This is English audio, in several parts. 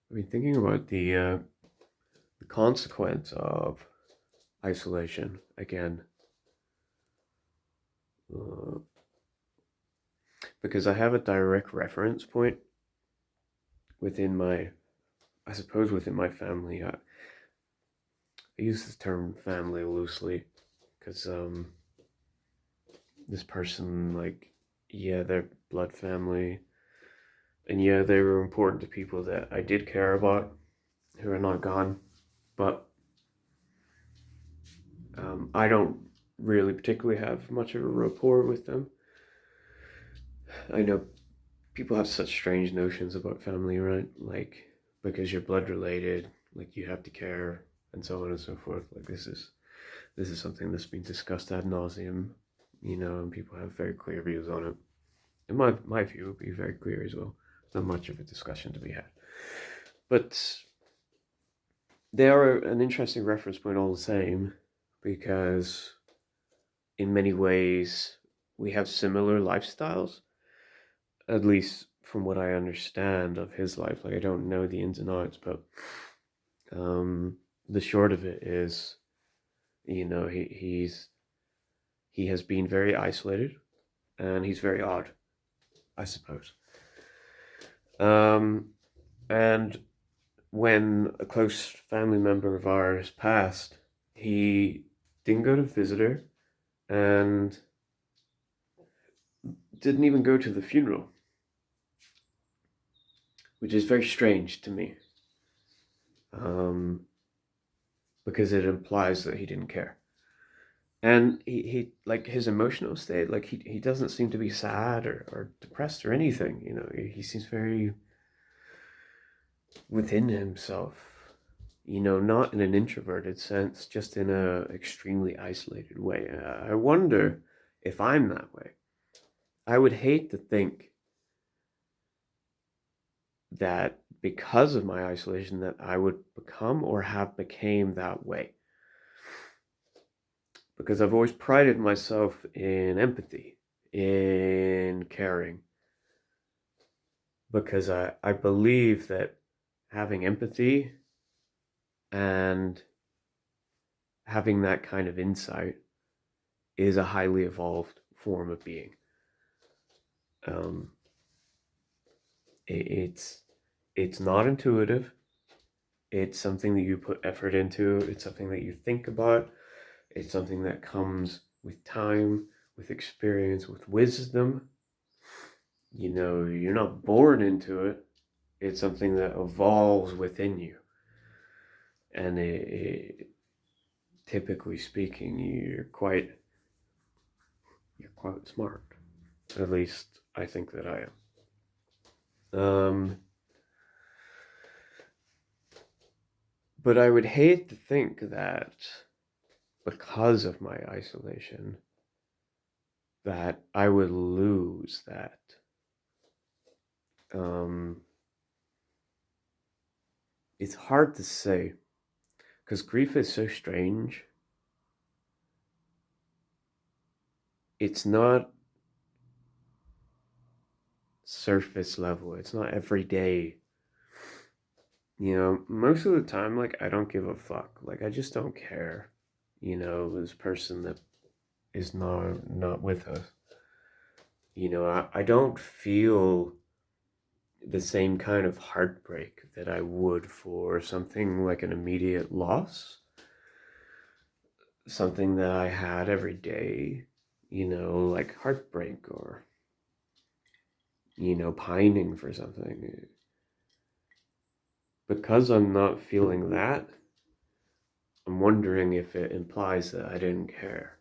I've been thinking about the consequence of isolation again, uh, because I have a direct reference point within I suppose within my family. I use the term family loosely because this person, like, yeah, they're blood family, and yeah, they were important to people that I did care about who are not gone, but I don't really particularly have much of a rapport with them. I know people have such strange notions about family, right? Like, because you're blood related, like you have to care, and so on and so forth. Like this is something that's been discussed ad nauseum, and people have very clear views on it. And my view would be very clear as well. Not much of a discussion to be had, but they are an interesting reference point all the same, because in many ways we have similar lifestyles, at least from what I understand of his life. Like, I don't know the ins and outs, but um, the short of it is, he has been very isolated, and he's very odd, I suppose. Um, and when a close family member of ours passed, he didn't go to visit her and didn't even go to the funeral, which is very strange to me, um, because it implies that he didn't care. And he like his emotional state, like he doesn't seem to be sad or depressed or anything. He seems very within himself. Not in an introverted sense, just in a extremely isolated way. I wonder if I'm that way. I would hate to think that because of my isolation that I would become or have became that way, because I've always prided myself in empathy, in caring, because I believe that having empathy and having that kind of insight is a highly evolved form of being. Um, it's it's not intuitive. It's something that you put effort into. It's something that you think about. It's something that comes with time, with experience, with wisdom. You're not born into it. It's something that evolves within you. And typically speaking, you're quite smart. At least I think that I am. But I would hate to think that because of my isolation, that I would lose that. Um, it's hard to say, because grief is so strange. It's not surface level. It's not everyday. Most of the time, like, I don't give a fuck. Like, I just don't care. This person that is not with us. I don't feel the same kind of heartbreak that I would for something like an immediate loss, something that I had every day, like heartbreak or, pining for something. Because I'm not feeling that, I'm wondering if it implies that I didn't care.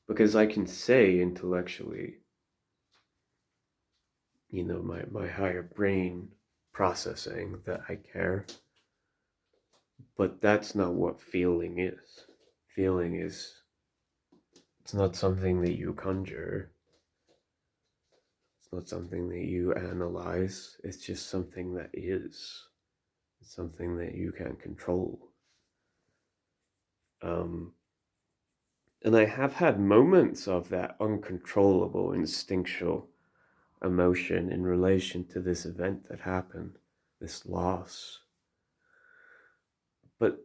Because I can say intellectually, my higher brain processing that I care, but that's not what feeling is. Feeling is, it's not something that you conjure. It's not something that you analyze. It's just something that is. It's something that you can't control. Um, and I have had moments of that uncontrollable, instinctual, emotion in relation to this event that happened, this loss. But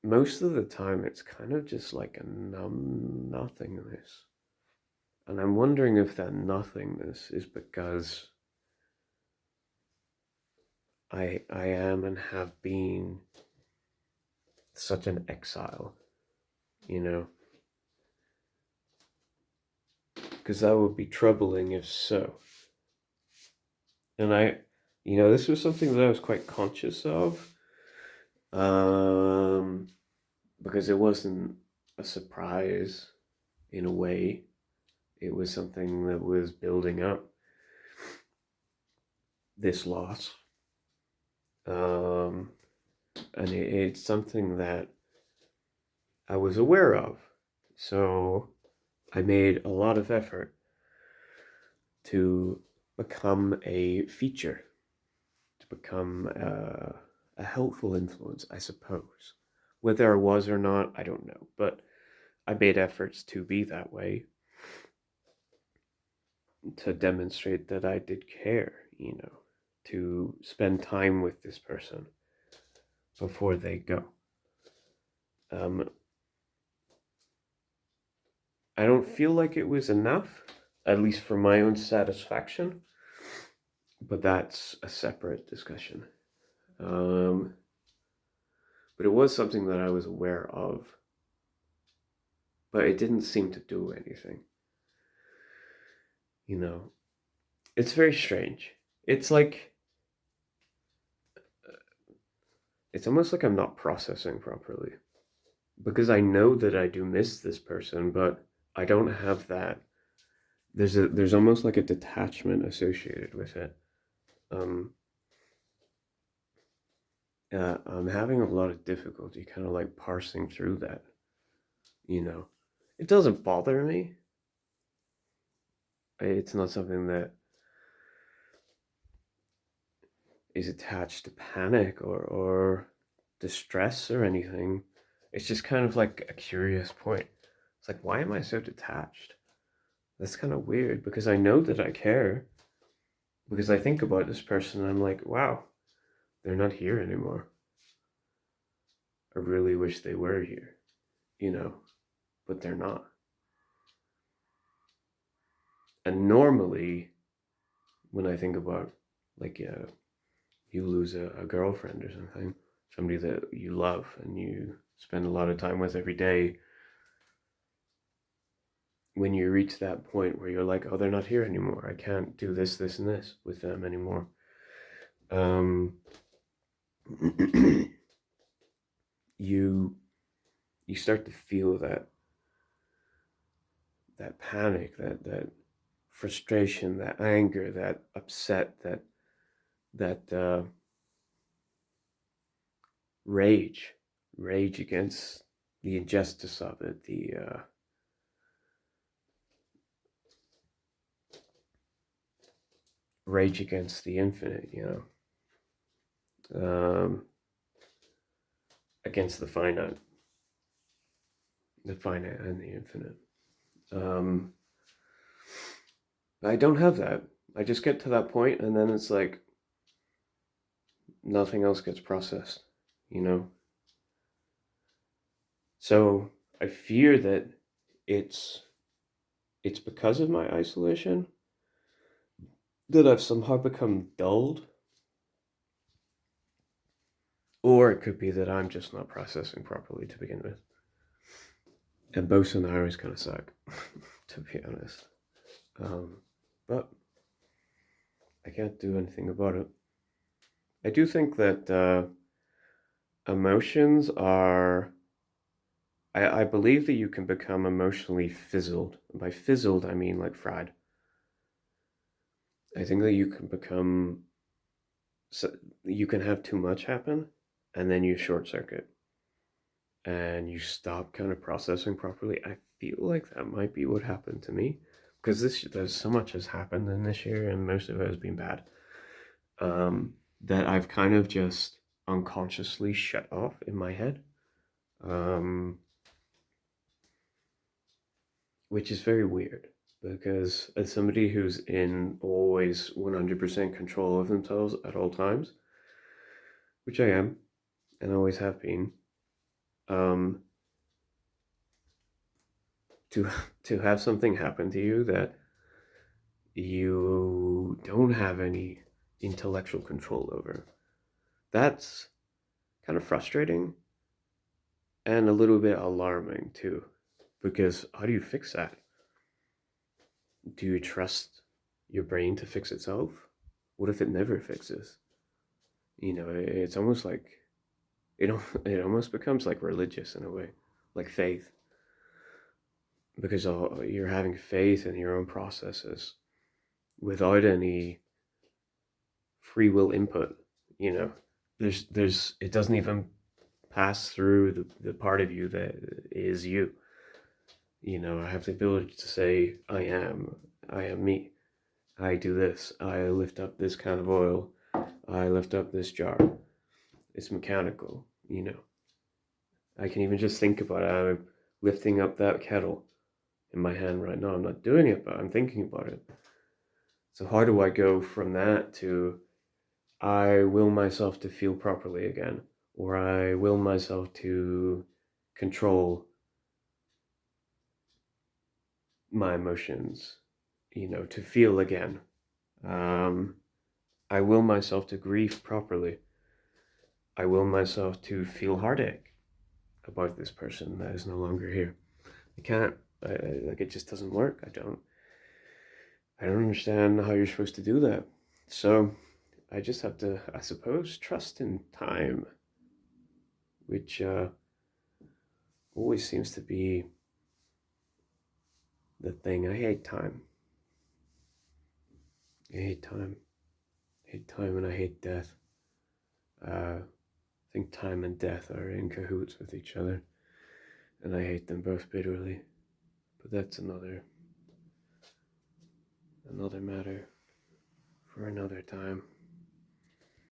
most of the time, it's kind of just like a numb nothingness. And I'm wondering if that nothingness is because I am and have been such an exile, you know? Because that would be troubling if so. And this was something that I was quite conscious of, because it wasn't a surprise in a way. It was something that was building up, this loss. And it's something that I was aware of. So I made a lot of effort to become a feature, to become a helpful influence, I suppose. Whether I was or not, I don't know. But I made efforts to be that way, to demonstrate that I did care, to spend time with this person before they go. I don't feel like it was enough, at least for my own satisfaction, but that's a separate discussion. But it was something that I was aware of, but it didn't seem to do anything. It's very strange. It's like, it's almost like I'm not processing properly, because I know that I do miss this person, but I don't have that. There's almost like a detachment associated with it. I'm having a lot of difficulty kind of like parsing through that. It doesn't bother me. It's not something that is attached to panic or distress or anything. It's just kind of like a curious point. It's like, why am I so detached? That's kind of weird, because I know that I care. Because I think about this person and I'm like, wow, they're not here anymore. I really wish they were here, but they're not. And normally, when I think about, like, you lose a girlfriend or something, somebody that you love and you spend a lot of time with every day, when you reach that point where you're like, oh, they're not here anymore, I can't do this, this, and this with them anymore. You start to feel that panic, that frustration, that anger, that upset, that rage against the injustice of it, the rage against the infinite, against the finite and the infinite. I don't have that. I just get to that point, and then it's like nothing else gets processed, So I fear that it's because of my isolation that I've somehow become dulled, or it could be that I'm just not processing properly to begin with. And both scenarios kind of suck, to be honest. But I can't do anything about it. I do think that emotions are. I believe that you can become emotionally fizzled. By fizzled, I mean like fried. I think that you can become. So you can have too much happen, and then you short circuit, and you stop kind of processing properly. I feel like that might be what happened to me, because there's so much has happened in this year, and most of it has been bad. That I've kind of just unconsciously shut off in my head, which is very weird. because as somebody who's in always 100% control of themselves at all times, which I am and always have been, um, to to have something happen to you that you don't have any intellectual control over, that's kind of frustrating and a little bit alarming too. Because how do you fix that? Do you trust your brain to fix itself? What if it never fixes? It's almost like it almost becomes like religious in a way, like faith, because you're having faith in your own processes without any free will input. You know, there's it doesn't even pass through the part of you that is you. I have the ability to say, I am me. I do this. I lift up this can of oil. I lift up this jar. It's mechanical. I can even just think about it. I'm lifting up that kettle in my hand right now. I'm not doing it, but I'm thinking about it. So how do I go from that to I will myself to feel properly again, or I will myself to control my emotions, to feel again. Um, I will myself to grieve properly. I will myself to feel heartache about this person that is no longer here. I can't. Like it just doesn't work. I don't understand how you're supposed to do that. So I just have to, I suppose, trust in time, which always seems to be the thing. I hate time. I hate time. I hate time and I hate death. I think time and death are in cahoots with each other, and I hate them both bitterly. But that's another matter for another time.